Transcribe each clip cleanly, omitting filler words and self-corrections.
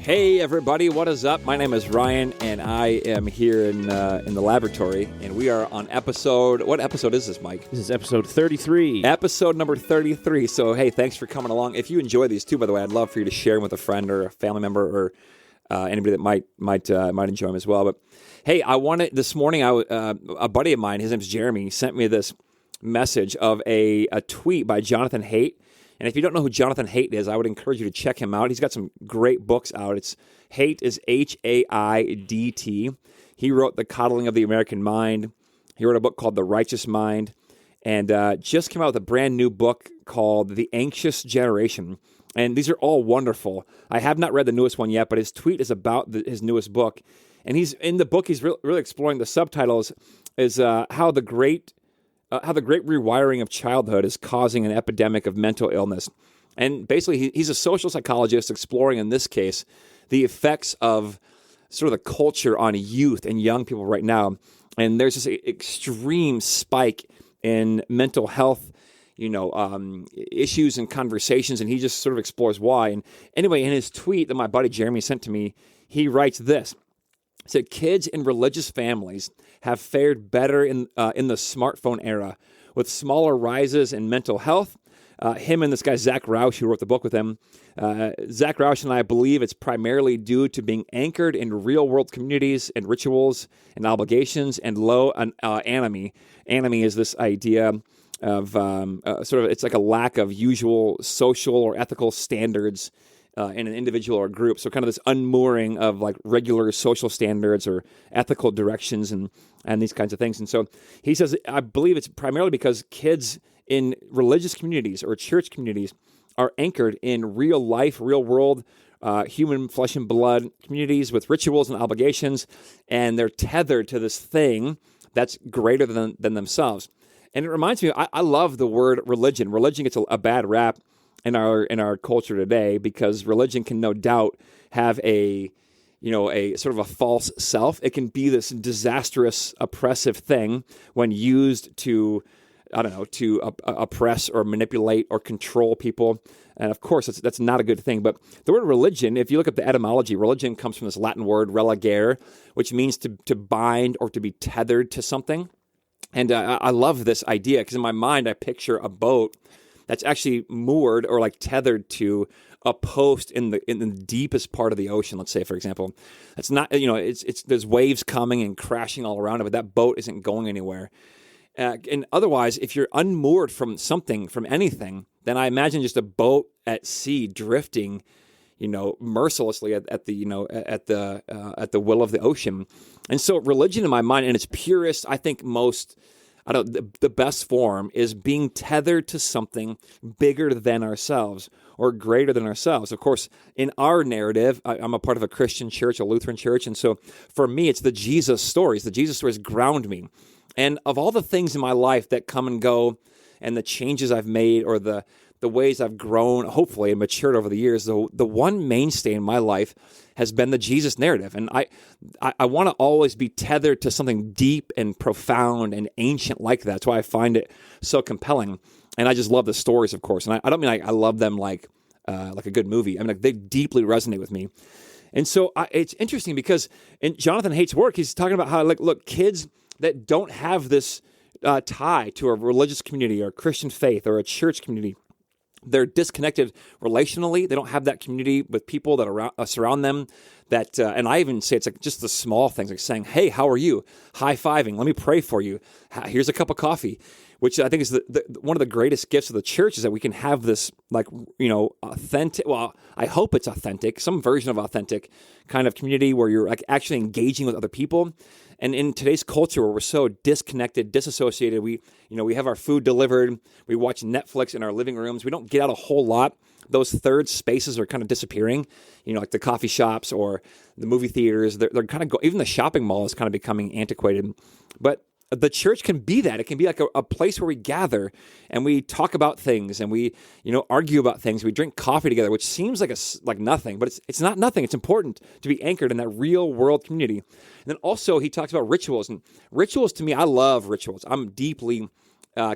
Hey everybody, what is up? My name is Ryan, and I am here in the laboratory, and we are on what episode is this, Mike? This is episode 33. Episode number 33. So hey, thanks for coming along. If you enjoy these too, by the way, I'd love for you to share them with a friend or a family member or anybody that might enjoy them as well. But hey, this morning, a buddy of mine, his name's Jeremy, sent me this message of a tweet by Jonathan Haidt. And if you don't know who Jonathan Haidt is, I would encourage you to check him out. He's got some great books out. Haidt is Haidt. He wrote The Coddling of the American Mind. He wrote a book called The Righteous Mind, and just came out with a brand new book called The Anxious Generation. And these are all wonderful. I have not read the newest one yet, but his tweet is about his newest book. And he's really exploring, the subtitles is how the great rewiring of childhood is causing an epidemic of mental illness. And basically, he's a social psychologist exploring, in this case, the effects of sort of the culture on youth and young people right now. And there's this extreme spike in mental health, issues and conversations, and he just sort of explores why. And anyway, in his tweet that my buddy Jeremy sent to me, he writes this. He said, kids in religious families have fared better in the smartphone era, with smaller rises in mental health. Him and this guy, Zach Roush, who wrote the book with him, Zach Roush and I believe it's primarily due to being anchored in real-world communities and rituals and obligations and low anime. Anime is this idea of it's like a lack of usual social or ethical standards in an individual or group. So kind of this unmooring of like regular social standards or ethical directions and these kinds of things. And so he says, I believe it's primarily because kids in religious communities or church communities are anchored in real life, real world, human flesh and blood communities with rituals and obligations, and they're tethered to this thing that's greater than themselves. And it reminds me, I love the word religion. Religion gets a bad rap in our culture today because religion can no doubt have a sort of a false self. It can be this disastrous, oppressive thing when used to oppress or manipulate or control people. And of course, that's not a good thing. But the word religion, if you look at the etymology, religion comes from this Latin word religare, which means to bind or to be tethered to something. And I love this idea because in my mind, I picture a boat that's actually moored or like tethered to a post in the deepest part of the ocean. Let's say, for example, it's not, there's waves coming and crashing all around it, but that boat isn't going anywhere. And otherwise, if you're unmoored from something, from anything, then I imagine just a boat at sea drifting, mercilessly at the will of the ocean. And so religion in my mind, in its purest, I think the best form is being tethered to something bigger than ourselves or greater than ourselves. Of course, in our narrative, I'm a part of a Christian church, a Lutheran church, and so for me, it's the Jesus stories. The Jesus stories ground me. And of all the things in my life that come and go and the changes I've made or the ways I've grown, hopefully, and matured over the years, the one mainstay in my life has been the Jesus narrative. And I want to always be tethered to something deep and profound and ancient like that. That's why I find it so compelling. And I just love the stories, of course. And I don't mean I love them like a good movie. I mean, they deeply resonate with me. And so it's interesting because in Jonathan Haidt's work, he's talking about how, look, kids that don't have this tie to a religious community or Christian faith or a church community, they're disconnected relationally. They don't have that community with people that surround them. And I even say it's like just the small things, like saying, "Hey, how are you?" High-fiving. Let me pray for you. Here's a cup of coffee, which I think is one of the greatest gifts of the church is that we can have this authentic. Well, I hope it's authentic, some version of authentic kind of community where you're like actually engaging with other people. And in today's culture where we're so disconnected, disassociated, we have our food delivered, we watch Netflix in our living rooms, we don't get out a whole lot. Those third spaces are kind of disappearing, like the coffee shops or the movie theaters. They're kind of even the shopping mall is kind of becoming antiquated. But the church can be that. It can be like a place where we gather and we talk about things and we, argue about things. We drink coffee together, which seems like nothing, but it's not nothing. It's important to be anchored in that real world community. And then also he talks about rituals, and rituals to me, I love rituals. I'm deeply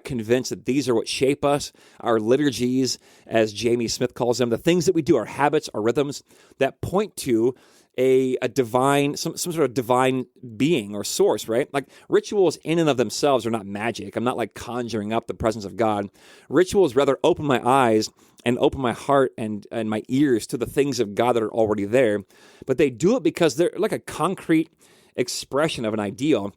convinced that these are what shape us, our liturgies, as Jamie Smith calls them, the things that we do, our habits, our rhythms, that point to a divine, some sort of divine being or source, right? Like rituals in and of themselves are not magic. I'm not like conjuring up the presence of God. Rituals rather open my eyes and open my heart and my ears to the things of God that are already there. But they do it because they're like a concrete expression of an ideal.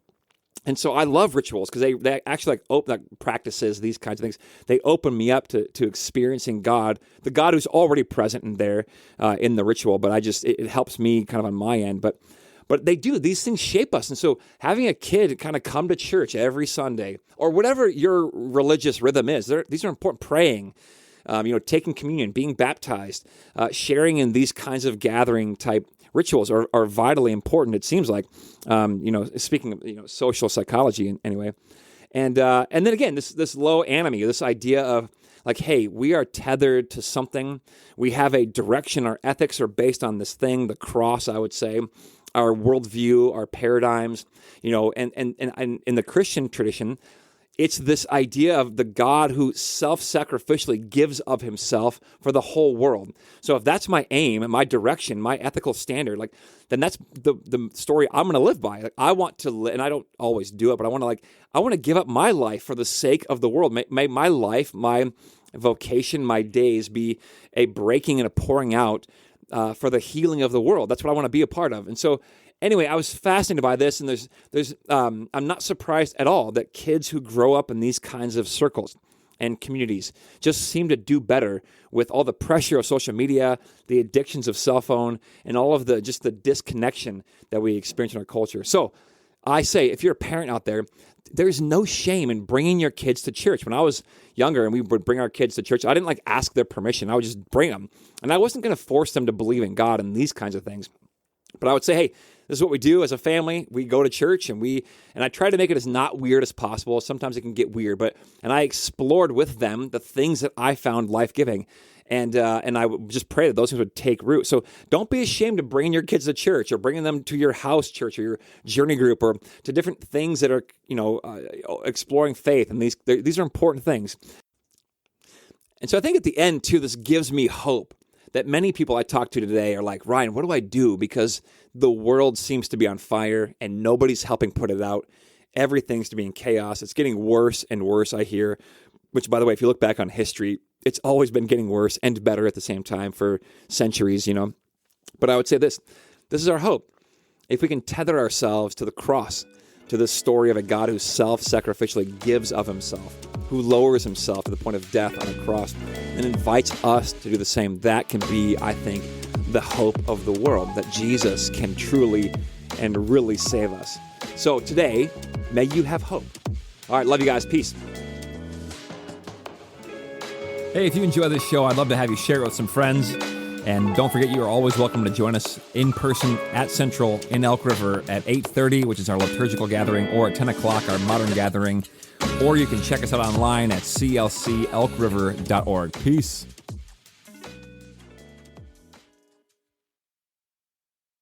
And so I love rituals because they actually open practices, these kinds of things. They open me up to experiencing God, the God who's already present in there in the ritual. But it helps me kind of on my end. But they do, these things shape us. And so having a kid kind of come to church every Sunday or whatever your religious rhythm is, these are important. Praying, taking communion, being baptized, sharing in these kinds of gathering type rituals are vitally important. It seems like, speaking of social psychology anyway, and then again this low enemy, this idea of like, hey, we are tethered to something. We have a direction. Our ethics are based on this thing, the cross. I would say, our worldview, our paradigms, and in the Christian tradition, it's this idea of the God who self-sacrificially gives of himself for the whole world. So if that's my aim, my direction, my ethical standard, then that's the story I'm going to live by. Like I want to live, and I don't always do it, but I want to give up my life for the sake of the world. May my life, my vocation, my days be a breaking and a pouring out for the healing of the world. That's what I want to be a part of. And so anyway, I was fascinated by this, and I'm not surprised at all that kids who grow up in these kinds of circles and communities just seem to do better with all the pressure of social media, the addictions of cell phone, and all of the disconnection that we experience in our culture. So I say, if you're a parent out there, there's no shame in bringing your kids to church. When I was younger and we would bring our kids to church, I didn't ask their permission. I would just bring them. And I wasn't going to force them to believe in God and these kinds of things. But I would say, hey, this is what we do as a family. We go to church and I try to make it as not weird as possible. Sometimes it can get weird, and I explored with them the things that I found life-giving. And I would just pray that those things would take root. So don't be ashamed of bringing your kids to church or bringing them to your house church or your journey group or to different things that are, exploring faith. And these are important things. And so I think at the end, too, this gives me hope that many people I talk to today are like, Ryan, what do I do? Because the world seems to be on fire and nobody's helping put it out. Everything's to be in chaos. It's getting worse and worse, I hear, which, by the way, if you look back on history, it's always been getting worse and better at the same time for centuries, But I would say this is our hope. If we can tether ourselves to the cross, to the story of a God who self-sacrificially gives of himself, who lowers himself to the point of death on a cross and invites us to do the same, that can be, I think, the hope of the world, that Jesus can truly and really save us. So today, may you have hope. All right, love you guys. Peace. Hey, if you enjoy this show, I'd love to have you share it with some friends. And don't forget, you are always welcome to join us in person at Central in Elk River at 8:30, which is our liturgical gathering, or at 10 o'clock, our modern gathering. Or you can check us out online at clcelkriver.org. Peace.